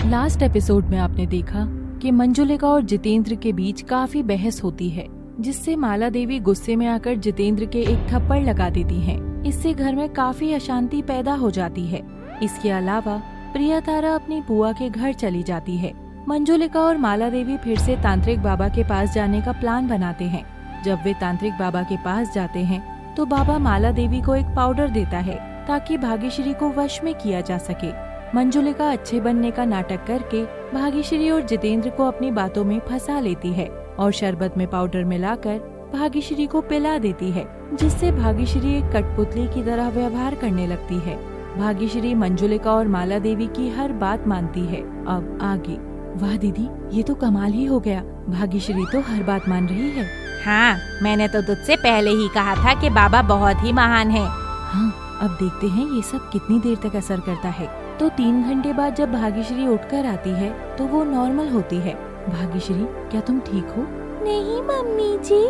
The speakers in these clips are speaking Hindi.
लास्ट एपिसोड में आपने देखा कि मंजुलिका और जितेंद्र के बीच काफी बहस होती है, जिससे माला देवी गुस्से में आकर जितेंद्र के एक थप्पड़ लगा देती हैं। इससे घर में काफी अशांति पैदा हो जाती है। इसके अलावा प्रिया तारा अपनी बुआ के घर चली जाती है। मंजुलिका और माला देवी फिर से तांत्रिक बाबा के पास जाने का प्लान बनाते हैं। जब वे तांत्रिक बाबा के पास जाते हैं तो बाबा माला देवी को एक पाउडर देता है ताकि भाग्यश्री को वश में किया जा सके। मंजुलिका अच्छे बनने का नाटक करके भाग्यश्री और जितेंद्र को अपनी बातों में फंसा लेती है और शरबत में पाउडर मिलाकर भाग्यश्री को पिला देती है, जिससे भाग्यश्री एक कठपुतली की तरह व्यवहार करने लगती है। भाग्यश्री मंजुलिका और माला देवी की हर बात मानती है। अब आगे। वाह दीदी, ये तो कमाल ही हो गया। भाग्यश्री तो हर बात मान रही है। हाँ, मैंने तो तुझसे पहले ही कहा था कि बाबा बहुत ही महान है। हाँ, अब देखते हैं ये सब कितनी देर तक असर करता है। तो 3 घंटे बाद जब भाग्यश्री उठकर आती है तो वो नॉर्मल होती है। भाग्यश्री, क्या तुम ठीक हो? नहीं मम्मी जी,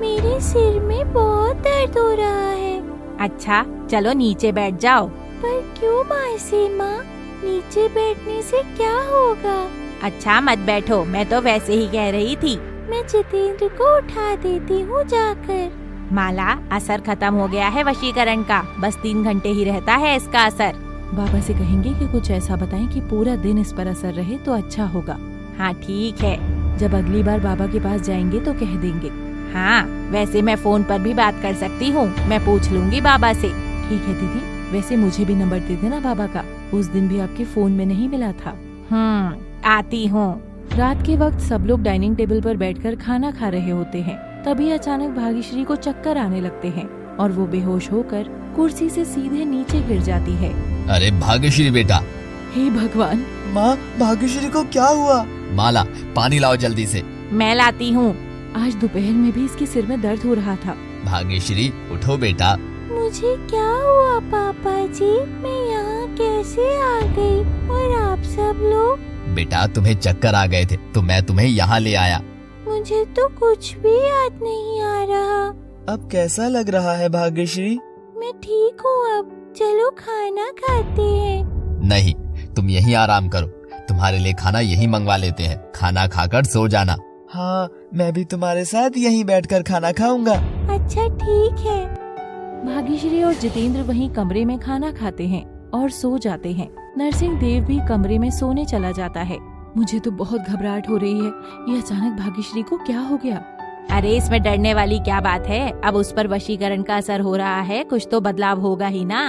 मेरे सिर में बहुत दर्द हो रहा है। अच्छा, चलो नीचे बैठ जाओ। पर क्यों मासी माँ, नीचे बैठने से क्या होगा? अच्छा मत बैठो, मैं तो वैसे ही कह रही थी। मैं जितेंद्र को उठा देती हूँ जाकर। माला, असर खत्म हो गया है वशीकरण का, बस 3 घंटे ही रहता है इसका असर। बाबा से कहेंगे कि कुछ ऐसा बताएं कि पूरा दिन इस पर असर रहे तो अच्छा होगा। हाँ ठीक है, जब अगली बार बाबा के पास जाएंगे तो कह देंगे। हाँ, वैसे मैं फोन पर भी बात कर सकती हूँ, मैं पूछ लूँगी बाबा से। ठीक है दीदी, वैसे मुझे भी नंबर दे देना बाबा का, उस दिन भी आपके फोन में नहीं मिला था। आती हूँ। रात के वक्त सब लोग डाइनिंग टेबल पर बैठकर खाना खा रहे होते हैं। तभी अचानक भाग्यश्री को चक्कर आने लगते हैं और वो बेहोश होकर कुर्सी से सीधे नीचे गिर जाती है। अरे भाग्यश्री बेटा! हे भगवान! माँ, भाग्यश्री को क्या हुआ? माला, पानी लाओ जल्दी से। मैं लाती हूँ। आज दोपहर में भी इसके सिर में दर्द हो रहा था। भाग्यश्री, उठो बेटा। मुझे क्या हुआ पापा जी? मैं यहाँ कैसे आ गई? और आप सब लोग? बेटा, तुम्हें चक्कर आ गए थे तो मैं तुम्हें यहाँ ले आया। मुझे तो कुछ भी याद नहीं आ रहा। अब कैसा लग रहा है भाग्यश्री? मैं ठीक हूँ अब, चलो खाना खाते हैं। नहीं, तुम यहीं आराम करो, तुम्हारे लिए खाना यहीं मंगवा लेते हैं, खाना खाकर सो जाना। हाँ, मैं भी तुम्हारे साथ यहीं बैठकर खाना खाऊंगा। अच्छा ठीक है। भाग्यश्री और जितेंद्र वहीं कमरे में खाना खाते हैं और सो जाते हैं। नरसिंह देव भी कमरे में सोने चला जाता है। मुझे तो बहुत घबराहट हो रही है, ये अचानक भाग्यश्री को क्या हो गया? अरे इसमें डरने वाली क्या बात है, अब उस पर वशीकरण का असर हो रहा है, कुछ तो बदलाव होगा ही ना।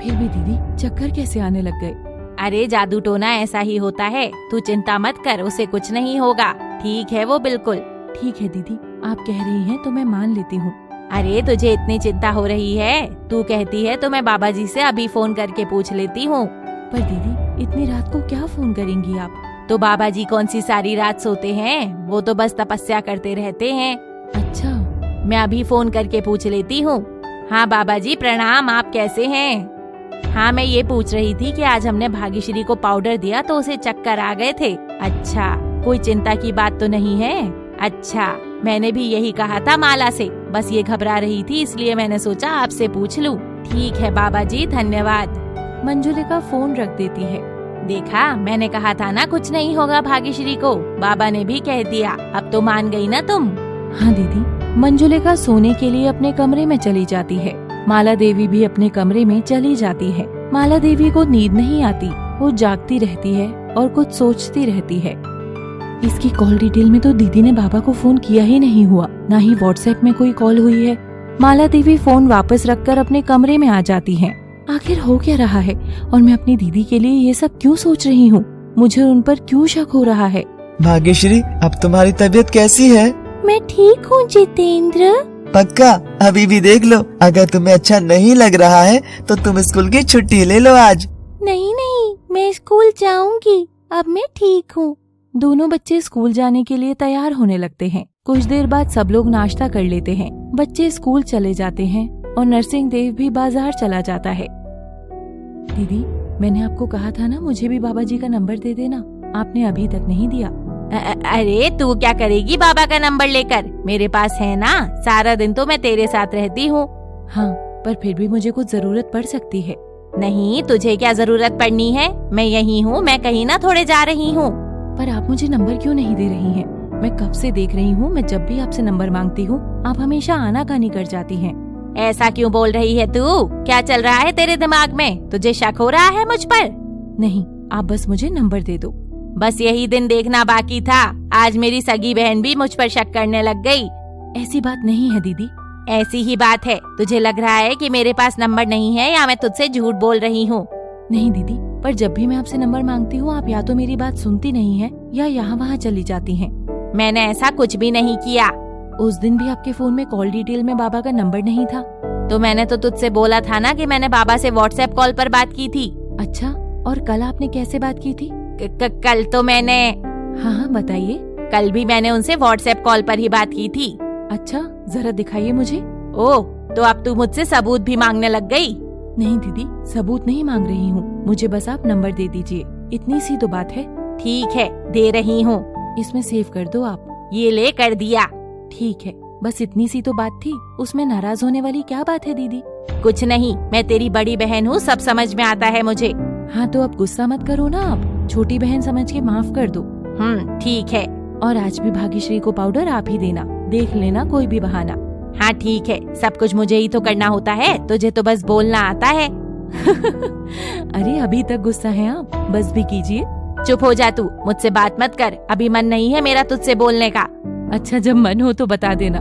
फिर भी दीदी, चक्कर कैसे आने लग गए? अरे जादू टोना ऐसा ही होता है, तू चिंता मत कर, उसे कुछ नहीं होगा, ठीक है वो बिल्कुल। ठीक है दीदी, आप कह रही हैं तो मैं मान लेती हूँ। अरे तुझे इतनी चिंता हो रही है, तू कहती है तो मैं बाबा जी से अभी फोन करके पूछ लेती हूँ। पर दीदी, इतनी रात को क्या फोन करेंगी आप? तो बाबा जी कौन सी सारी रात सोते हैं, वो तो बस तपस्या करते रहते हैं। अच्छा, मैं अभी फोन करके पूछ लेती हूँ। हाँ बाबा जी प्रणाम, आप कैसे हैं? हाँ, मैं ये पूछ रही थी कि आज हमने भाग्यश्री को पाउडर दिया तो उसे चक्कर आ गए थे। अच्छा, कोई चिंता की बात तो नहीं है? अच्छा, मैंने भी यही कहा था माला से, बस ये घबरा रही थी इसलिए मैंने सोचा आपसे पूछ लूं। ठीक है बाबा जी, धन्यवाद। मंजुलिका फोन रख देती है। देखा, मैंने कहा था ना कुछ नहीं होगा भाग्यश्री को, बाबा ने भी कह दिया, अब तो मान गई ना तुम। हाँ दीदी। मंजुलिका सोने के लिए अपने कमरे में चली जाती है। माला देवी भी अपने कमरे में चली जाती है। माला देवी को नींद नहीं आती, वो जागती रहती है और कुछ सोचती रहती है। इसकी कॉल डिटेल में तो दीदी ने बाबा को फोन किया ही नहीं हुआ, ना ही व्हाट्सएप में कोई कॉल हुई है। माला देवी फोन वापस रखकर अपने कमरे में आ जाती है। आखिर हो क्या रहा है और मैं अपनी दीदी के लिए ये सब क्यों सोच रही हूँ? मुझे उन पर क्यों शक हो रहा है? भाग्यश्री, अब तुम्हारी तबीयत कैसी है? मैं ठीक हूँ जितेंद्र। पक्का? अभी भी देख लो, अगर तुम्हें अच्छा नहीं लग रहा है तो तुम स्कूल की छुट्टी ले लो आज। नहीं नहीं, मैं स्कूल जाऊंगी, अब मैं ठीक हूँ। दोनों बच्चे स्कूल जाने के लिए तैयार होने लगते हैं। कुछ देर बाद सब लोग नाश्ता कर लेते हैं। बच्चे स्कूल चले जाते हैं और नरसिंह देव भी बाजार चला जाता है। दीदी, मैंने आपको कहा था ना मुझे भी बाबा जी का नंबर दे देना, आपने अभी तक नहीं दिया। अरे तू क्या करेगी बाबा का नंबर लेकर, मेरे पास है ना, सारा दिन तो मैं तेरे साथ रहती हूँ। हाँ, पर फिर भी मुझे कुछ जरूरत पड़ सकती है। नहीं, तुझे क्या जरूरत पड़नी है, मैं यही हूँ, मैं कहीं ना थोड़े जा रही हूँ। पर आप मुझे नंबर क्यों नहीं दे रही हैं? मैं कब से देख रही हूँ, मैं जब भी आपसे नंबर मांगती हूँ आप हमेशा आनाकानी कर जाती हैं। ऐसा क्यों बोल रही है तू? क्या चल रहा है तेरे दिमाग में? तुझे शक हो रहा है मुझ पर? नहीं, आप बस मुझे नंबर दे दो। बस यही दिन देखना बाकी था, आज मेरी सगी बहन भी मुझ पर शक करने लग गई। ऐसी बात नहीं है दीदी। ऐसी ही बात है। तुझे लग रहा है कि मेरे पास नंबर नहीं है या मैं तुझसे झूठ बोल रही हूँ? नहीं दीदी, पर जब भी मैं आपसे नंबर मांगती हूँ आप या तो मेरी बात सुनती नहीं हैं या यहाँ वहाँ चली जाती हैं। मैंने ऐसा कुछ भी नहीं किया। उस दिन भी आपके फोन में कॉल डिटेल में बाबा का नंबर नहीं था। तो मैंने तो तुझसे बोला था ना कि मैंने बाबा से व्हाट्सएप कॉल पर बात की थी। अच्छा, और कल आपने कैसे बात की थी? कल तो मैंने, हाँ बताइए। कल भी मैंने उनसे व्हाट्सएप कॉल पर ही बात की थी। अच्छा, जरा दिखाइए मुझे। ओह, तो अब तू मुझसे सबूत भी मांगने लग गई? नहीं दीदी, सबूत नहीं मांग रही हूँ, मुझे बस आप नंबर दे दीजिए, इतनी सी तो बात है। ठीक है, दे रही हूँ। इसमें सेव कर दो आप। ये ले, कर दिया। ठीक है, बस इतनी सी तो बात थी, उसमें नाराज होने वाली क्या बात है दीदी? कुछ नहीं, मैं तेरी बड़ी बहन हूँ, सब समझ में आता है मुझे। हाँ तो अब गुस्सा मत करो ना, आप छोटी बहन समझ के माफ कर दो। ठीक है। और आज भी भाग्यश्री को पाउडर आप ही देना, देख लेना कोई भी बहाना। हाँ ठीक है, सब कुछ मुझे ही तो करना होता है, तुझे तो बस बोलना आता है। अरे अभी तक गुस्सा है आप, बस भी कीजिए। चुप हो जा तू, मुझसे बात मत कर, अभी मन नहीं है मेरा तुझसे बोलने का। अच्छा, जब मन हो तो बता देना।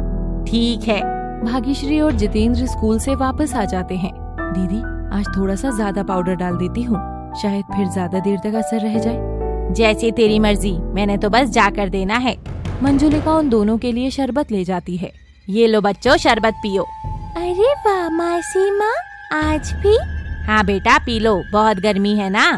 ठीक है। भाग्यश्री और जितेंद्र स्कूल से वापस आ जाते हैं। दीदी, आज थोड़ा सा ज्यादा पाउडर डाल देती हूँ, शायद फिर ज्यादा देर तक असर रह जाए। जैसी तेरी मर्जी, मैंने तो बस जाकर देना है। मंजुलिका उन दोनों के लिए शरबत ले जाती है। ये लो बच्चों, शरबत पियो। अरे वाह मासी माँ, आज भी? हाँ बेटा, पी लो, बहुत गर्मी है ना।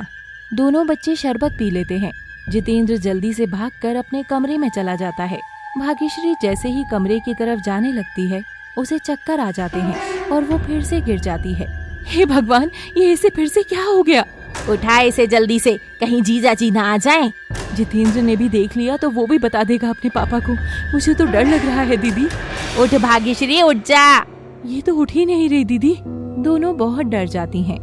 दोनों बच्चे शरबत पी लेते हैं। जितेंद्र जल्दी से भागकर अपने कमरे में चला जाता है। भाग्यश्री जैसे ही कमरे की तरफ जाने लगती है, उसे चक्कर आ जाते हैं और वो फिर से गिर जाती है। हे भगवान, ये इसे फिर से क्या हो गया? उठा इसे जल्दी से, कहीं जीजा जी ना आ जाएं। जितेंद्र ने भी देख लिया तो वो भी बता देगा अपने पापा को। मुझे तो डर लग रहा है दीदी। उठ भाग्यश्री, उठ जा। ये तो उठ ही नहीं रही दीदी। दोनों बहुत डर जाती हैं।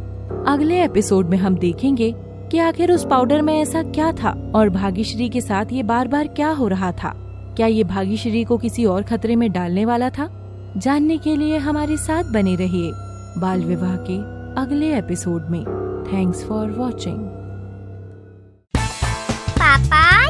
अगले एपिसोड में हम देखेंगे कि आखिर उस पाउडर में ऐसा क्या था और भाग्यश्री के साथ ये बार बार क्या हो रहा था। क्या ये भाग्यश्री को किसी और खतरे में डालने वाला था? जानने के लिए हमारे साथ बने रहिए बाल विवाह के अगले एपिसोड में। Thanks for watching. पापा